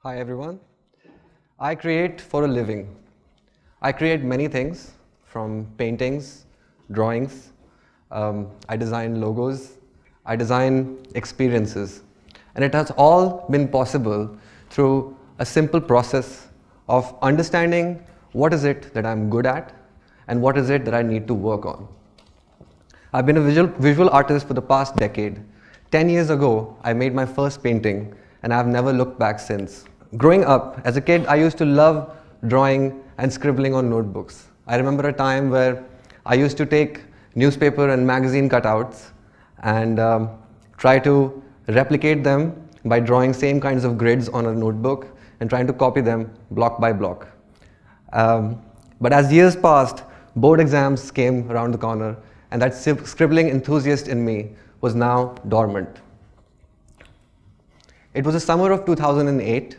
Hi everyone. I create for a living. I create many things, from paintings, drawings, I design logos, I design experiences. And it has all been possible through a simple process of understanding what is it that I'm good at and what is it that I need to work on. I've been a visual artist for the past decade. 10 years ago, I made my first painting and I've never looked back since. Growing up, as a kid, I used to love drawing and scribbling on notebooks. I remember a time where I used to take newspaper and magazine cutouts and try to replicate them by drawing same kinds of grids on a notebook and trying to copy them block by block. But as years passed, board exams came around the corner and that scribbling enthusiast in me was now dormant. It was the summer of 2008.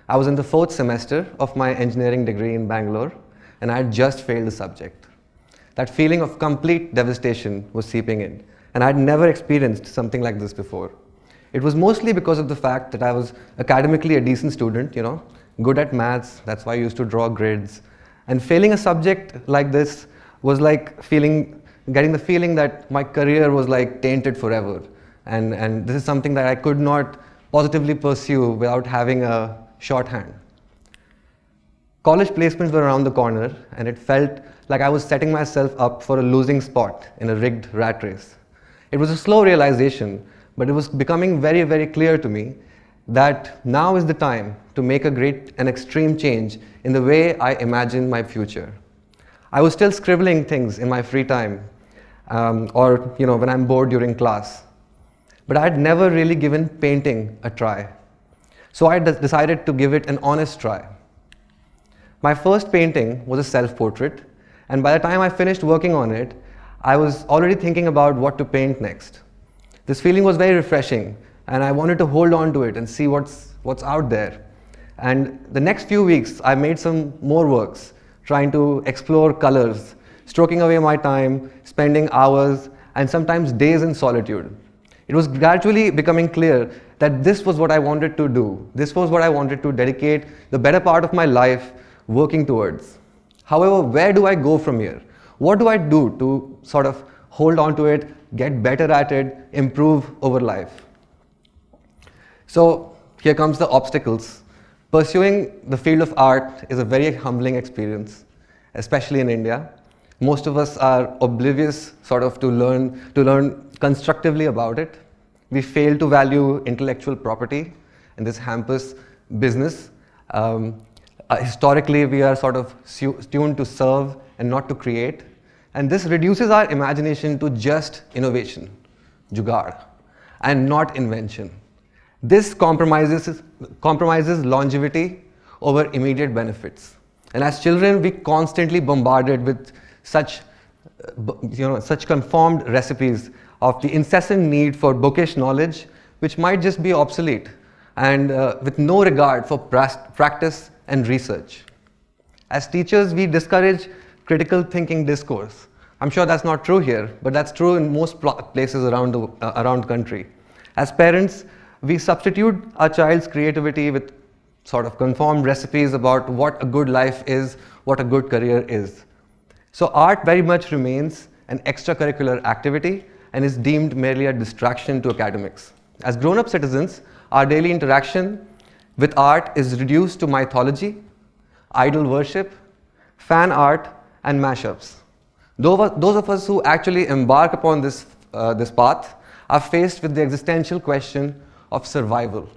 I was in the 4th semester of my engineering degree in Bangalore, and I had just failed the subject. That feeling of complete devastation was seeping in, and I had never experienced something like this before. It was mostly because of the fact that I was academically a decent student, good at maths, that's why I used to draw grids. And failing a subject like this was like getting the feeling that my career was like tainted forever. And this is something that I could not positively pursue without having a shorthand. College placements were around the corner, and it felt like I was setting myself up for a losing spot in a rigged rat race. It was a slow realization, but it was becoming very, very clear to me that now is the time to make a great and extreme change in the way I imagine my future. I was still scribbling things in my free time, or when I'm bored during class. But I had never really given painting a try. So I decided to give it an honest try. My first painting was a self-portrait, and by the time I finished working on it, I was already thinking about what to paint next. This feeling was very refreshing, and I wanted to hold on to it and see what's out there. And the next few weeks, I made some more works, trying to explore colors, stroking away my time, spending hours, and sometimes days in solitude. It was gradually becoming clear that this was what I wanted to do. This was what I wanted to dedicate the better part of my life working towards. However, where do I go from here? What do I do to sort of hold on to it, get better at it, improve over life? So here comes the obstacles. Pursuing the field of art is a very humbling experience, especially in India. Most of us are oblivious to learn constructively about it. We fail to value intellectual property, and this hampers business. Historically, we are tuned to serve and not to create, and this reduces our imagination to just innovation, jugaad, and not invention. This compromises longevity over immediate benefits. And as children, we constantly bombarded with such conformed recipes of the incessant need for bookish knowledge, which might just be obsolete, and with no regard for practice and research. As teachers, we discourage critical thinking discourse. I'm sure that's not true here, but that's true in most places around the country. As parents, we substitute our child's creativity with conformed recipes about what a good life is, what a good career is. So art very much remains an extracurricular activity and is deemed merely a distraction to academics. As grown-up citizens, our daily interaction with art is reduced to mythology, idol worship, fan art, and mashups. Those of us who actually embark upon this path are faced with the existential question of survival.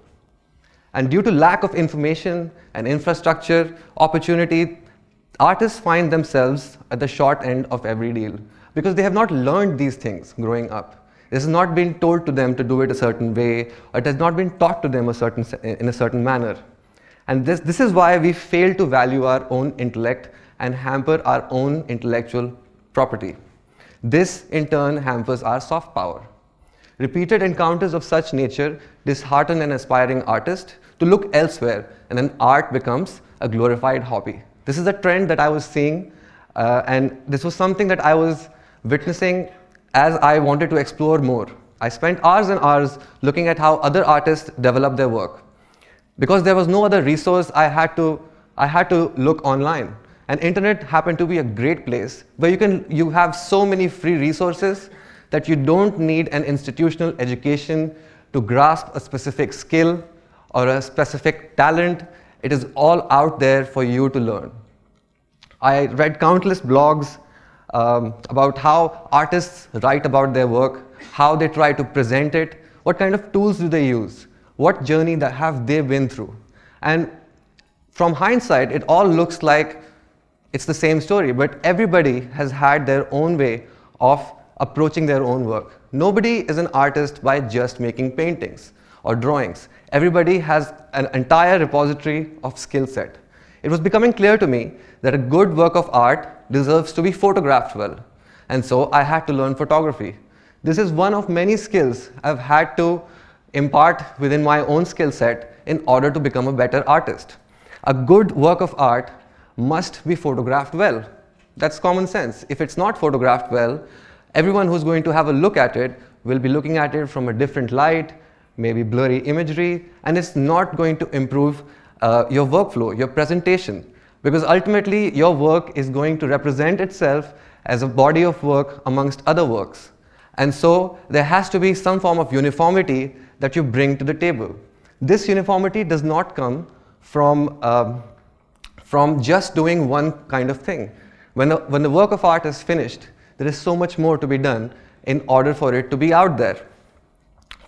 And due to lack of information and infrastructure, opportunity, artists find themselves at the short end of every deal because they have not learned these things growing up. It has not been told to them to do it a certain way, or it has not been taught to them in a certain manner. And this is why we fail to value our own intellect and hamper our own intellectual property. This, in turn, hampers our soft power. Repeated encounters of such nature dishearten an aspiring artist to look elsewhere, and then art becomes a glorified hobby. This is a trend that I was seeing, and this was something that I was witnessing as I wanted to explore more. I spent hours and hours looking at how other artists develop their work. Because there was no other resource, I had to look online. And internet happened to be a great place where you have so many free resources that you don't need an institutional education to grasp a specific skill or a specific talent. It is all out there for you to learn. I read countless blogs about how artists write about their work, how they try to present it, what kind of tools do they use, what journey that have they been through. And from hindsight, it all looks like it's the same story, but everybody has had their own way of approaching their own work. Nobody is an artist by just making paintings or drawings. Everybody has an entire repository of skill set. It was becoming clear to me that a good work of art deserves to be photographed well. And so I had to learn photography. This is one of many skills I've had to impart within my own skill set in order to become a better artist. A good work of art must be photographed well. That's common sense. If it's not photographed well, everyone who's going to have a look at it will be looking at it from a different light, maybe blurry imagery, and it's not going to improve your workflow, your presentation, because ultimately your work is going to represent itself as a body of work amongst other works. And so there has to be some form of uniformity that you bring to the table. This uniformity does not come from just doing one kind of thing. When the work of art is finished, there is so much more to be done in order for it to be out there.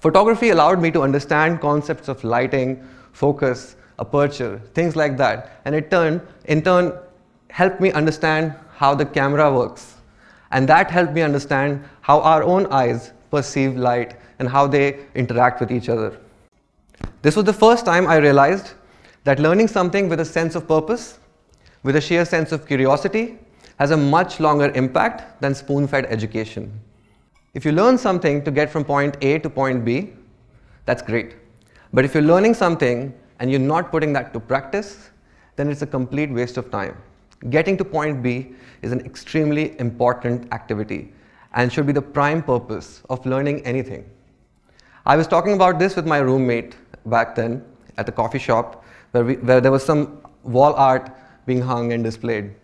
Photography allowed me to understand concepts of lighting, focus, aperture, things like that, and in turn helped me understand how the camera works. And that helped me understand how our own eyes perceive light and how they interact with each other. This was the first time I realized that learning something with a sense of purpose, with a sheer sense of curiosity, has a much longer impact than spoon-fed education. If you learn something to get from point A to point B, that's great. But if you're learning something and you're not putting that to practice, then it's a complete waste of time. Getting to point B is an extremely important activity and should be the prime purpose of learning anything. I was talking about this with my roommate back then at the coffee shop where there was some wall art being hung and displayed.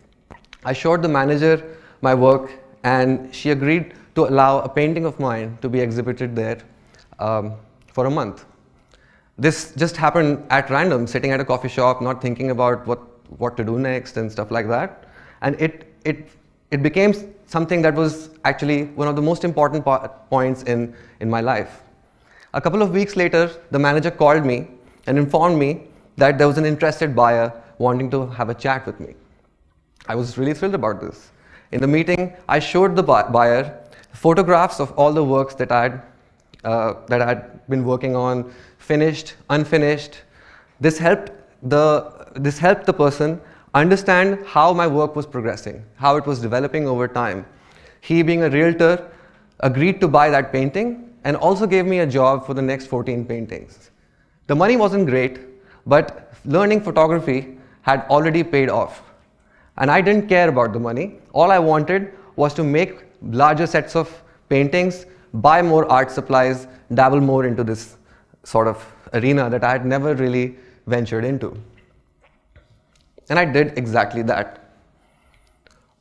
I showed the manager my work and she agreed to allow a painting of mine to be exhibited there for a month. This just happened at random, sitting at a coffee shop, not thinking about what to do next and stuff like that. And it became something that was actually one of the most important points in my life. A couple of weeks later, the manager called me and informed me that there was an interested buyer wanting to have a chat with me. I was really thrilled about this. In the meeting, I showed the buyer photographs of all the works that I had been working on, finished, unfinished. This helped the person understand how my work was progressing, how it was developing over time. He, being a realtor, agreed to buy that painting and also gave me a job for the next 14 paintings. The money wasn't great, but learning photography had already paid off. And I didn't care about the money. All I wanted was to make larger sets of paintings, buy more art supplies, dabble more into this sort of arena that I had never really ventured into. And I did exactly that.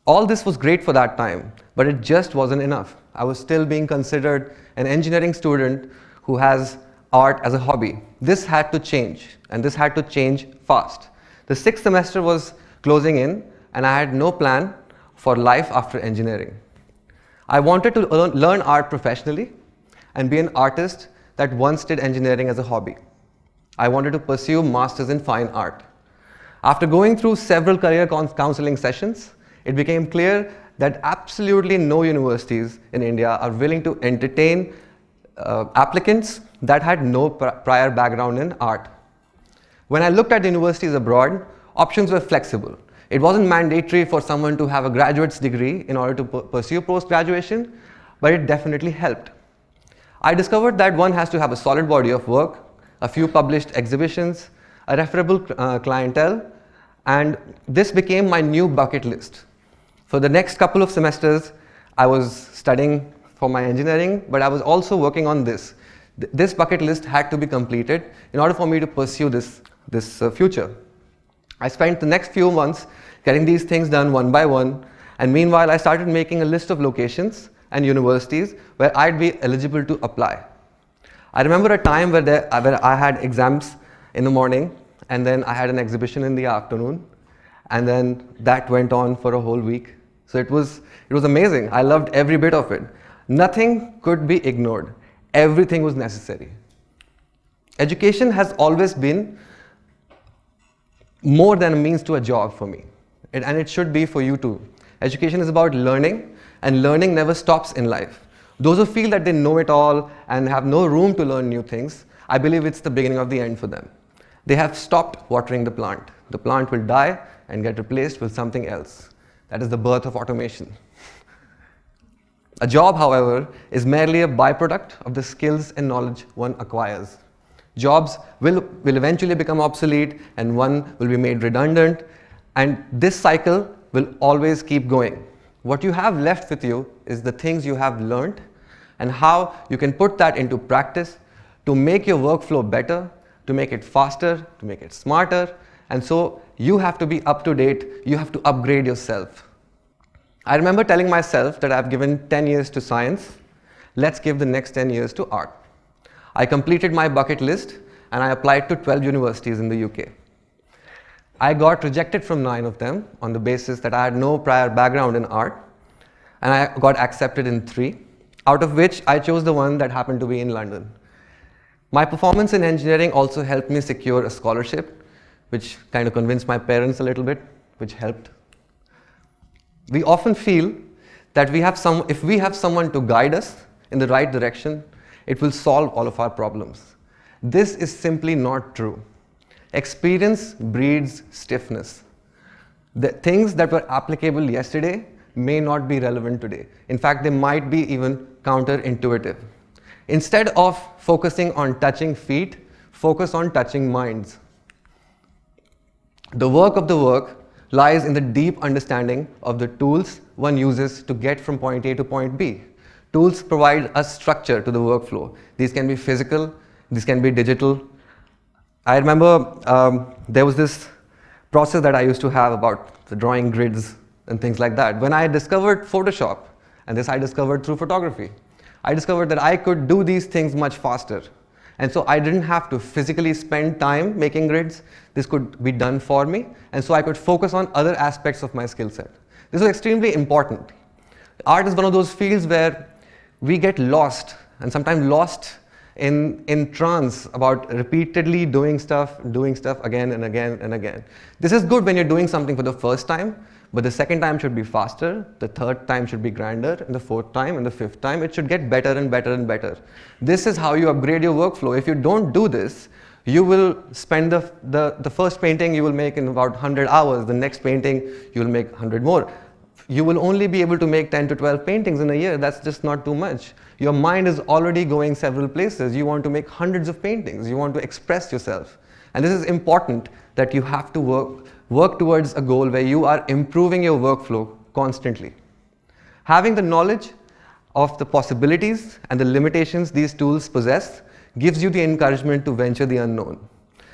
All this was great for that time, but it just wasn't enough. I was still being considered an engineering student who has art as a hobby. This had to change, and this had to change fast. The 6th semester was closing in, and I had no plan for life after engineering. I wanted to learn art professionally and be an artist that once did engineering as a hobby. I wanted to pursue masters in fine art. After going through several career counseling sessions, it became clear that absolutely no universities in India are willing to entertain applicants that had no prior background in art. When I looked at universities abroad, options were flexible. It wasn't mandatory for someone to have a graduate's degree in order to pursue post-graduation, but it definitely helped. I discovered that one has to have a solid body of work, a few published exhibitions, a referable clientele, and this became my new bucket list. For the next couple of semesters, I was studying for my engineering, but I was also working on this. This bucket list had to be completed in order for me to pursue this future. I spent the next few months getting these things done one by one, and meanwhile I started making a list of locations and universities where I'd be eligible to apply. I remember a time where I had exams in the morning, and then I had an exhibition in the afternoon, and then that went on for a whole week. So it was amazing. I loved every bit of it. Nothing could be ignored. Everything was necessary. Education has always been more than a means to a job for me, and it should be for you too. Education is about learning, and learning never stops in life. Those who feel that they know it all and have no room to learn new things, I believe it's the beginning of the end for them. They have stopped watering the plant. The plant will die and get replaced with something else. That is the birth of automation. A job, however, is merely a byproduct of the skills and knowledge one acquires. Jobs will eventually become obsolete, and one will be made redundant, and this cycle will always keep going. What you have left with you is the things you have learned and how you can put that into practice to make your workflow better, to make it faster, to make it smarter, and so you have to be up to date, you have to upgrade yourself. I remember telling myself that I've given 10 years to science, let's give the next 10 years to art. I completed my bucket list and I applied to 12 universities in the UK. I got rejected from 9 of them on the basis that I had no prior background in art, and I got accepted in 3, out of which I chose the one that happened to be in London. My performance in engineering also helped me secure a scholarship, which kind of convinced my parents a little bit, which helped. We often feel that if we have someone to guide us in the right direction, it will solve all of our problems. This is simply not true. Experience breeds stiffness. The things that were applicable yesterday may not be relevant today. In fact, they might be even counterintuitive. Instead of focusing on touching feet, focus on touching minds. The work of the work lies in the deep understanding of the tools one uses to get from point A to point B. Tools provide a structure to the workflow. These can be physical, these can be digital. I remember there was this process that I used to have about the drawing grids and things like that. When I discovered Photoshop, and this I discovered through photography, I discovered that I could do these things much faster. And so I didn't have to physically spend time making grids. This could be done for me, and so I could focus on other aspects of my skill set. This was extremely important. Art is one of those fields where we get lost, and sometimes lost in trance about repeatedly doing stuff again and again and again. This is good when you're doing something for the first time, but the second time should be faster, the third time should be grander, and the fourth time and the fifth time it should get better and better and better. This is how you upgrade your workflow. If you don't do this, you will spend the first painting you will make in about 100 hours, the next painting you will make 100 more. You will only be able to make 10 to 12 paintings in a year. That's just not too much. Your mind is already going several places. You want to make hundreds of paintings. You want to express yourself. And this is important, that you have to work towards a goal where you are improving your workflow constantly. Having the knowledge of the possibilities and the limitations these tools possess gives you the encouragement to venture the unknown.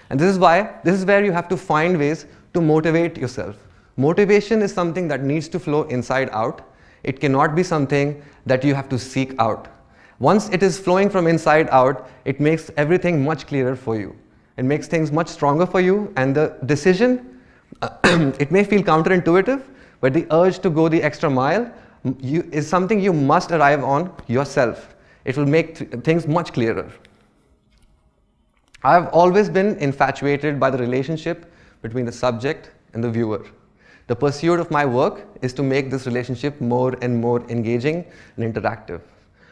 And this is where you have to find ways to motivate yourself. Motivation is something that needs to flow inside out. It cannot be something that you have to seek out. Once it is flowing from inside out, it makes everything much clearer for you. It makes things much stronger for you, and the decision, it may feel counterintuitive, but the urge to go the extra mile is something you must arrive on yourself. It will make things much clearer. I have always been infatuated by the relationship between the subject and the viewer. The pursuit of my work is to make this relationship more and more engaging and interactive,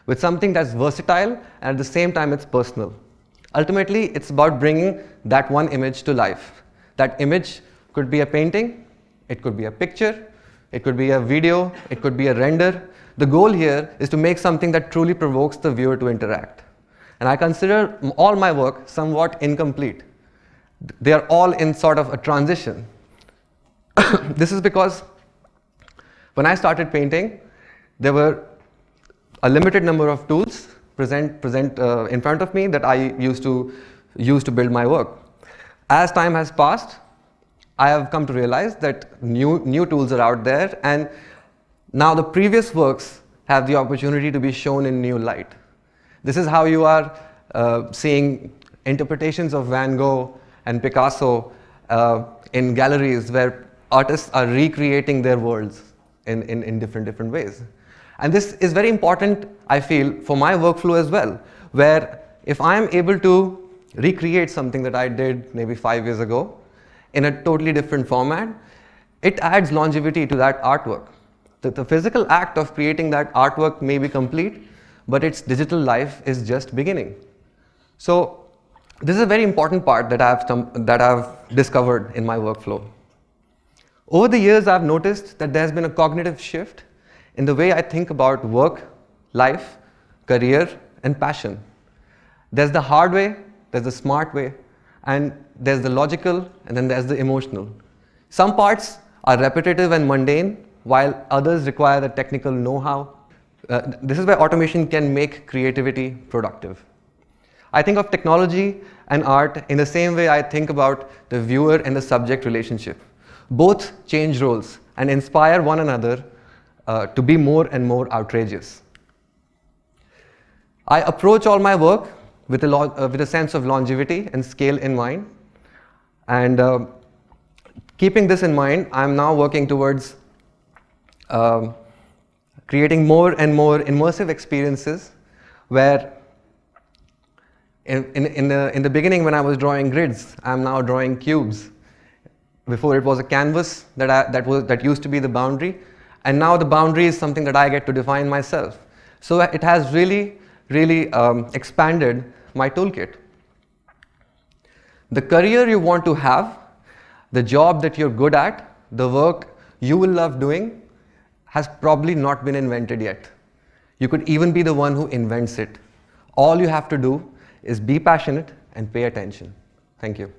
with something that's versatile and at the same time it's personal. Ultimately, it's about bringing that one image to life. That image could be a painting, it could be a picture, it could be a video, it could be a render. The goal here is to make something that truly provokes the viewer to interact. And I consider all my work somewhat incomplete. They are all in sort of a transition. This is because when I started painting, there were a limited number of tools present in front of me that I used to build my work. As time has passed, I have come to realize that new tools are out there, and now the previous works have the opportunity to be shown in new light. This is how you are seeing interpretations of Van Gogh and Picasso in galleries where artists are recreating their worlds in different ways. And this is very important, I feel, for my workflow as well, where if I am able to recreate something that I did maybe 5 years ago in a totally different format, it adds longevity to that artwork. The physical act of creating that artwork may be complete, but its digital life is just beginning. So this is a very important part that I've discovered in my workflow. Over the years, I've noticed that there's been a cognitive shift in the way I think about work, life, career, and passion. There's the hard way, there's the smart way, and there's the logical, and then there's the emotional. Some parts are repetitive and mundane, while others require the technical know-how. This is where automation can make creativity productive. I think of technology and art in the same way I think about the viewer and the subject relationship. Both change roles and inspire one another to be more and more outrageous. I approach all my work with a sense of longevity and scale in mind. And keeping this in mind, I'm now working towards creating more and more immersive experiences where in the beginning when I was drawing grids, I'm now drawing cubes. Before it was a canvas that used to be the boundary, and now the boundary is something that I get to define myself. So it has really expanded my toolkit. The career you want to have, the job that you're good at, the work you will love doing, has probably not been invented yet. You could even be the one who invents it. All you have to do is be passionate and pay attention. Thank you.